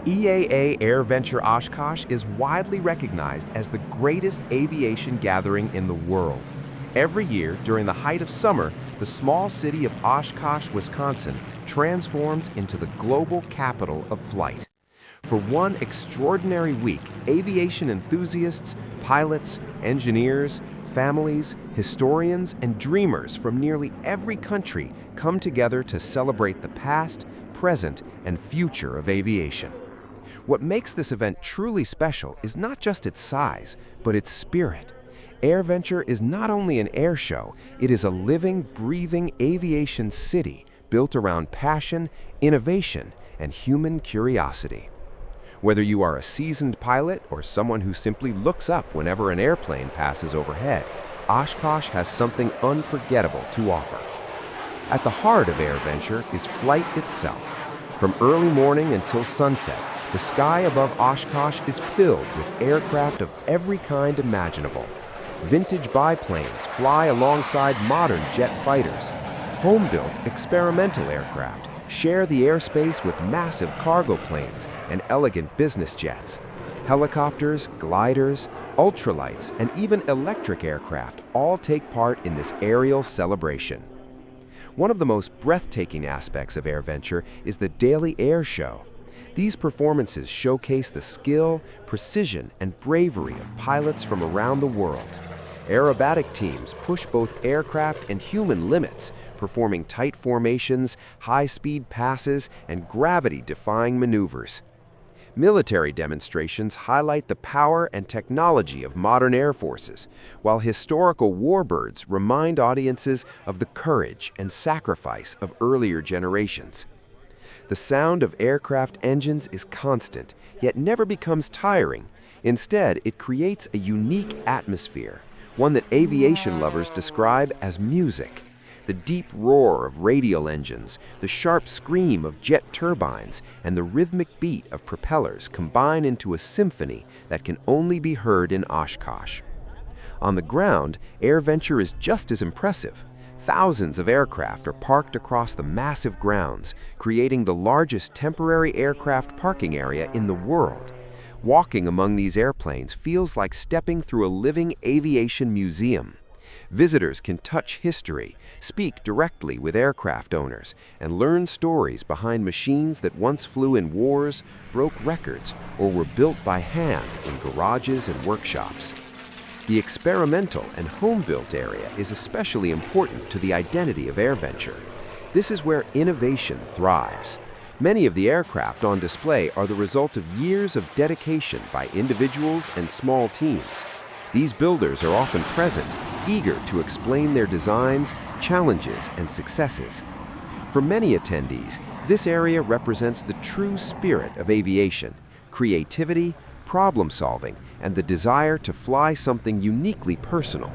EAA AirVenture Oshkosh is widely recognized as the greatest aviation gathering in the world. Every year, during the height of summer, the small city of Oshkosh, Wisconsin, transforms into the global capital of flight. For one extraordinary week, aviation enthusiasts, pilots, engineers, families, historians, and dreamers from nearly every country come together to celebrate the past, present, and future of aviation. What makes this event truly special is not just its size, but its spirit. AirVenture is not only an air show, it is a living, breathing aviation city built around passion, innovation, and human curiosity. Whether you are a seasoned pilot or someone who simply looks up whenever an airplane passes overhead, Oshkosh has something unforgettable to offer. At the heart of AirVenture is flight itself. From early morning until sunset, the sky above Oshkosh is filled with aircraft of every kind imaginable. Vintage biplanes fly alongside modern jet fighters. Home-built experimental aircraft share the airspace with massive cargo planes and elegant business jets. Helicopters, gliders, ultralights, and even electric aircraft all take part in this aerial celebration. One of the most breathtaking aspects of AirVenture is the daily air show. These performances showcase the skill, precision, and bravery of pilots from around the world. Aerobatic teams push both aircraft and human limits, performing tight formations, high-speed passes, and gravity-defying maneuvers. Military demonstrations highlight the power and technology of modern air forces, while historical warbirds remind audiences of the courage and sacrifice of earlier generations. The sound of aircraft engines is constant, yet never becomes tiring. Instead, it creates a unique atmosphere, one that aviation lovers describe as music. The deep roar of radial engines, the sharp scream of jet turbines, and the rhythmic beat of propellers combine into a symphony that can only be heard in Oshkosh. On the ground, AirVenture is just as impressive. Thousands of aircraft are parked across the massive grounds, creating the largest temporary aircraft parking area in the world. Walking among these airplanes feels like stepping through a living aviation museum. Visitors can touch history, speak directly with aircraft owners, and learn stories behind machines that once flew in wars, broke records, or were built by hand in garages and workshops. The experimental and home-built area is especially important to the identity of AirVenture. This is where innovation thrives. Many of the aircraft on display are the result of years of dedication by individuals and small teams. These builders are often present, eager to explain their designs, challenges, and successes. For many attendees, this area represents the true spirit of aviation: creativity, problem-solving, and the desire to fly something uniquely personal.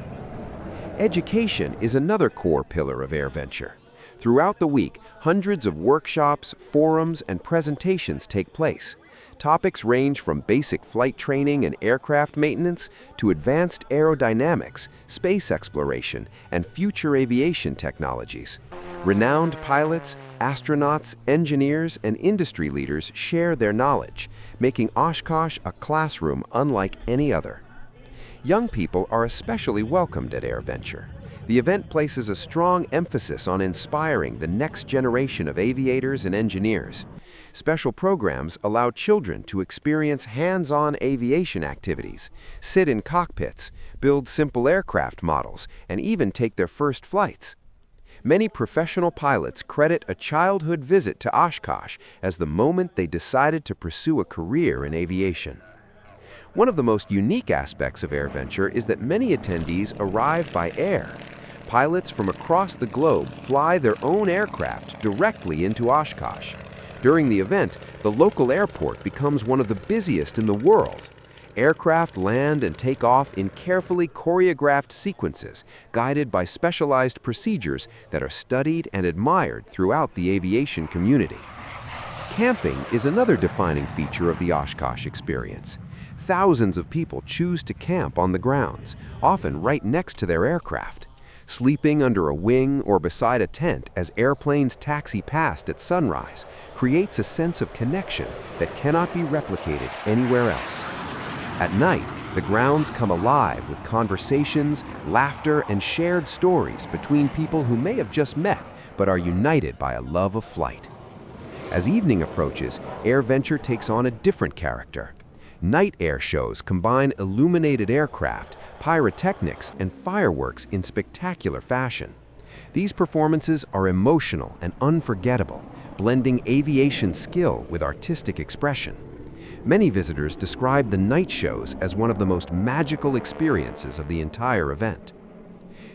Education is another core pillar of AirVenture. Throughout the week, hundreds of workshops, forums, and presentations take place. Topics range from basic flight training and aircraft maintenance to advanced aerodynamics, space exploration, and future aviation technologies. Renowned pilots, astronauts, engineers, and industry leaders share their knowledge, making Oshkosh a classroom unlike any other. Young people are especially welcomed at AirVenture. The event places a strong emphasis on inspiring the next generation of aviators and engineers. Special programs allow children to experience hands-on aviation activities, sit in cockpits, build simple aircraft models, and even take their first flights. Many professional pilots credit a childhood visit to Oshkosh as the moment they decided to pursue a career in aviation. One of the most unique aspects of AirVenture is that many attendees arrive by air. Pilots from across the globe fly their own aircraft directly into Oshkosh. During the event, the local airport becomes one of the busiest in the world. Aircraft land and take off in carefully choreographed sequences, guided by specialized procedures that are studied and admired throughout the aviation community. Camping is another defining feature of the Oshkosh experience. Thousands of people choose to camp on the grounds, often right next to their aircraft. Sleeping under a wing or beside a tent as airplanes taxi past at sunrise creates a sense of connection that cannot be replicated anywhere else. At night, the grounds come alive with conversations, laughter, and shared stories between people who may have just met but are united by a love of flight. As evening approaches, AirVenture takes on a different character. Night air shows combine illuminated aircraft, pyrotechnics, and fireworks in spectacular fashion. These performances are emotional and unforgettable, blending aviation skill with artistic expression. Many visitors describe the night shows as one of the most magical experiences of the entire event.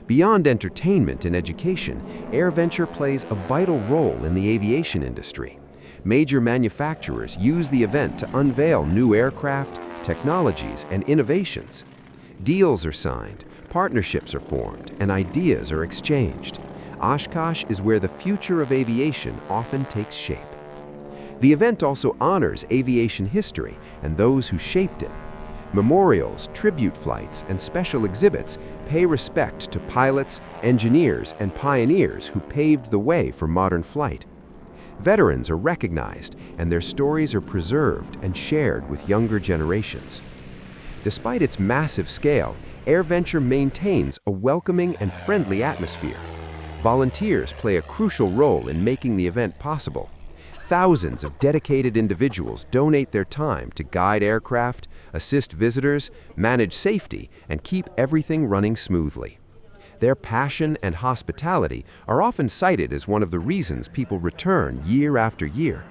Beyond entertainment and education, AirVenture plays a vital role in the aviation industry. Major manufacturers use the event to unveil new aircraft, technologies, and innovations. Deals are signed, partnerships are formed, and ideas are exchanged. Oshkosh is where the future of aviation often takes shape. The event also honors aviation history and those who shaped it. Memorials, tribute flights, and special exhibits pay respect to pilots, engineers, and pioneers who paved the way for modern flight. Veterans are recognized, and their stories are preserved and shared with younger generations. Despite its massive scale, AirVenture maintains a welcoming and friendly atmosphere. Volunteers play a crucial role in making the event possible. Thousands of dedicated individuals donate their time to guide aircraft, assist visitors, manage safety, and keep everything running smoothly. Their passion and hospitality are often cited as one of the reasons people return year after year.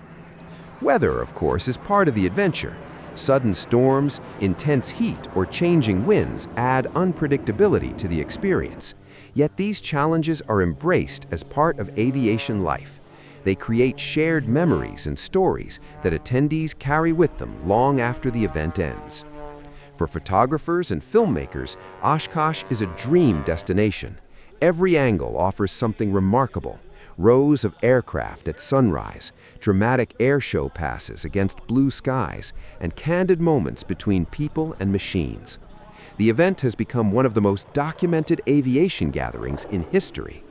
Weather, of course, is part of the adventure. Sudden storms, intense heat, or changing winds add unpredictability to the experience. Yet these challenges are embraced as part of aviation life. They create shared memories and stories that attendees carry with them long after the event ends. For photographers and filmmakers, Oshkosh is a dream destination. Every angle offers something remarkable. Rows of aircraft at sunrise, dramatic air show passes against blue skies, and candid moments between people and machines. The event has become one of the most documented aviation gatherings in history.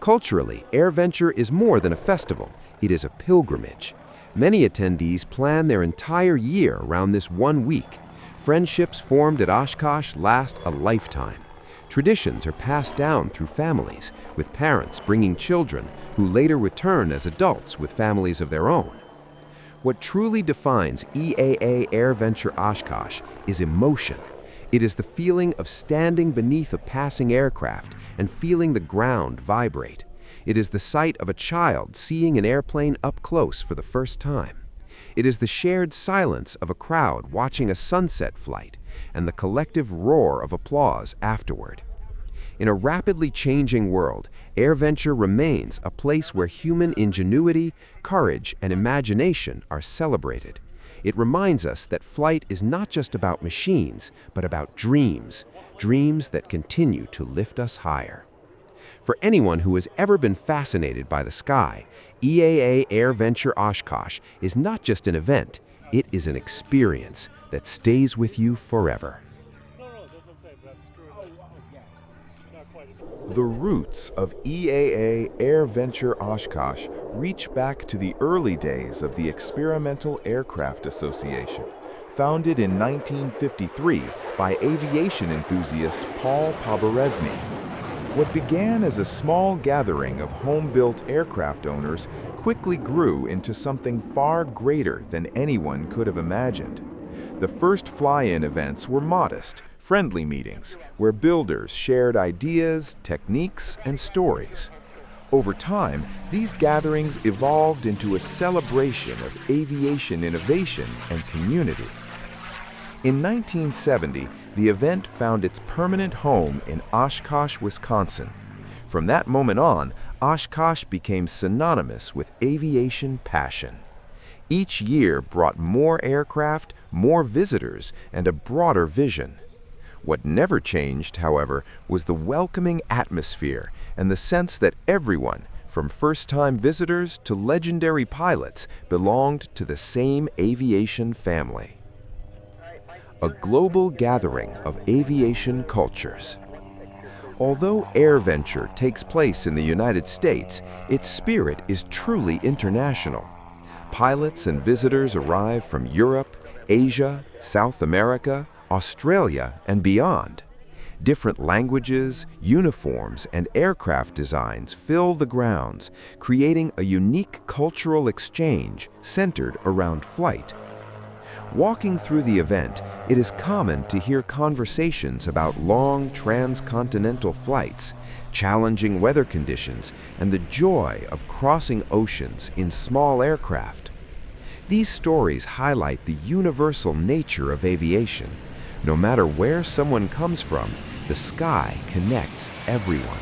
Culturally, AirVenture is more than a festival. It is a pilgrimage. Many attendees plan their entire year around this 1 week. Friendships formed at Oshkosh last a lifetime. Traditions are passed down through families, with parents bringing children who later return as adults with families of their own. What truly defines EAA AirVenture Oshkosh is emotion. It is the feeling of standing beneath a passing aircraft and feeling the ground vibrate. It is the sight of a child seeing an airplane up close for the first time. It is the shared silence of a crowd watching a sunset flight and the collective roar of applause afterward. In a rapidly changing world, AirVenture remains a place where human ingenuity, courage, and imagination are celebrated. It reminds us that flight is not just about machines, but about dreams, dreams that continue to lift us higher. For anyone who has ever been fascinated by the sky, EAA AirVenture Oshkosh is not just an event, it is an experience that stays with you forever. The roots of EAA AirVenture Oshkosh reach back to the early days of the Experimental Aircraft Association, founded in 1953 by aviation enthusiast Paul Poborezny. What began as a small gathering of home-built aircraft owners quickly grew into something far greater than anyone could have imagined. The first fly-in events were modest, friendly meetings where builders shared ideas, techniques, and stories. Over time, these gatherings evolved into a celebration of aviation innovation and community. In 1970, the event found its permanent home in Oshkosh, Wisconsin. From that moment on, Oshkosh became synonymous with aviation passion. Each year brought more aircraft, more visitors, and a broader vision. What never changed, however, was the welcoming atmosphere and the sense that everyone, from first-time visitors to legendary pilots, belonged to the same aviation family. A global gathering of aviation cultures. Although AirVenture takes place in the United States, its spirit is truly international. Pilots and visitors arrive from Europe, Asia, South America, Australia, and beyond. Different languages, uniforms, and aircraft designs fill the grounds, creating a unique cultural exchange centered around flight. Walking through the event, it is common to hear conversations about long transcontinental flights, challenging weather conditions, and the joy of crossing oceans in small aircraft. These stories highlight the universal nature of aviation. No matter where someone comes from, the sky connects everyone.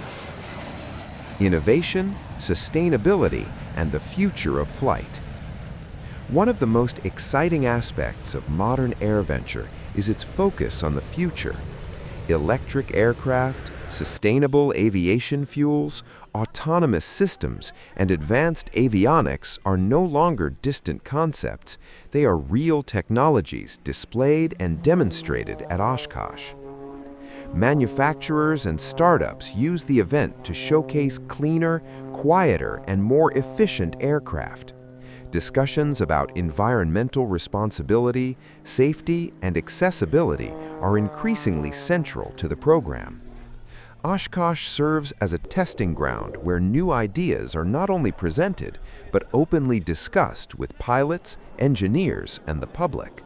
Innovation, sustainability, and the future of flight. One of the most exciting aspects of modern AirVenture is its focus on the future. Electric aircraft, sustainable aviation fuels, autonomous systems, and advanced avionics are no longer distant concepts. They are real technologies displayed and demonstrated at Oshkosh. Manufacturers and startups use the event to showcase cleaner, quieter, and more efficient aircraft. Discussions about environmental responsibility, safety, and accessibility are increasingly central to the program. Oshkosh serves as a testing ground where new ideas are not only presented, but openly discussed with pilots, engineers, and the public.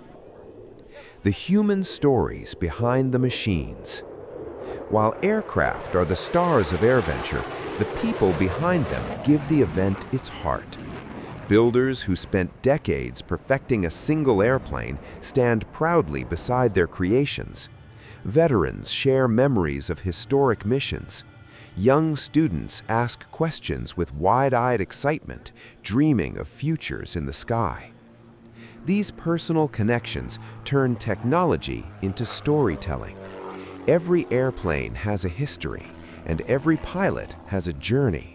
The human stories behind the machines. While aircraft are the stars of AirVenture, the people behind them give the event its heart. Builders who spent decades perfecting a single airplane stand proudly beside their creations. Veterans share memories of historic missions. Young students ask questions with wide-eyed excitement, dreaming of futures in the sky. These personal connections turn technology into storytelling. Every airplane has a history, and every pilot has a journey.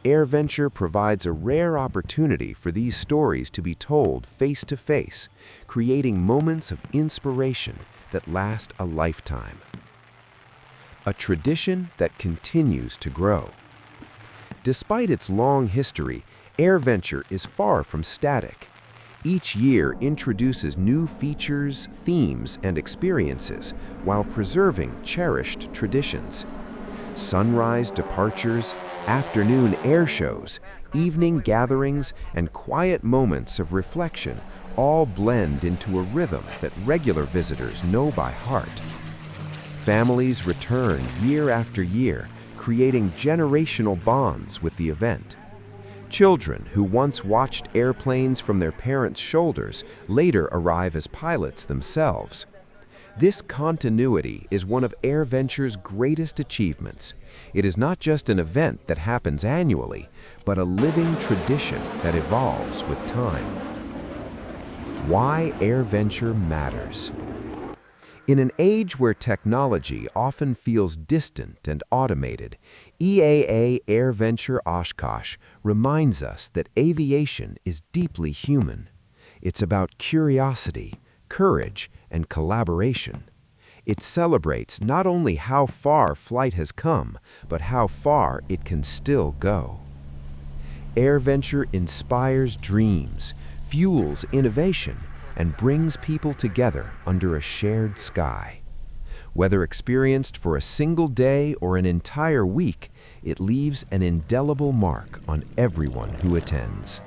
AirVenture provides a rare opportunity for these stories to be told face-to-face, creating moments of inspiration that last a lifetime. A tradition that continues to grow. Despite its long history, AirVenture is far from static. Each year introduces new features, themes, and experiences while preserving cherished traditions. Sunrise departures, afternoon air shows, evening gatherings, and quiet moments of reflection all blend into a rhythm that regular visitors know by heart. Families return year after year, creating generational bonds with the event. Children who once watched airplanes from their parents' shoulders later arrive as pilots themselves. This continuity is one of AirVenture's greatest achievements. It is not just an event that happens annually, but a living tradition that evolves with time. Why AirVenture matters. In an age where technology often feels distant and automated, EAA AirVenture Oshkosh reminds us that aviation is deeply human. It's about curiosity, courage, and collaboration. It celebrates not only how far flight has come, but how far it can still go. AirVenture inspires dreams, fuels innovation, and brings people together under a shared sky. Whether experienced for a single day or an entire week, it leaves an indelible mark on everyone who attends.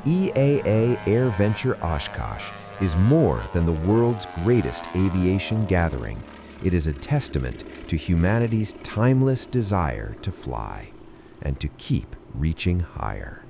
EAA AirVenture Oshkosh is more than the world's greatest aviation gathering. It is a testament to humanity's timeless desire to fly and to keep reaching higher.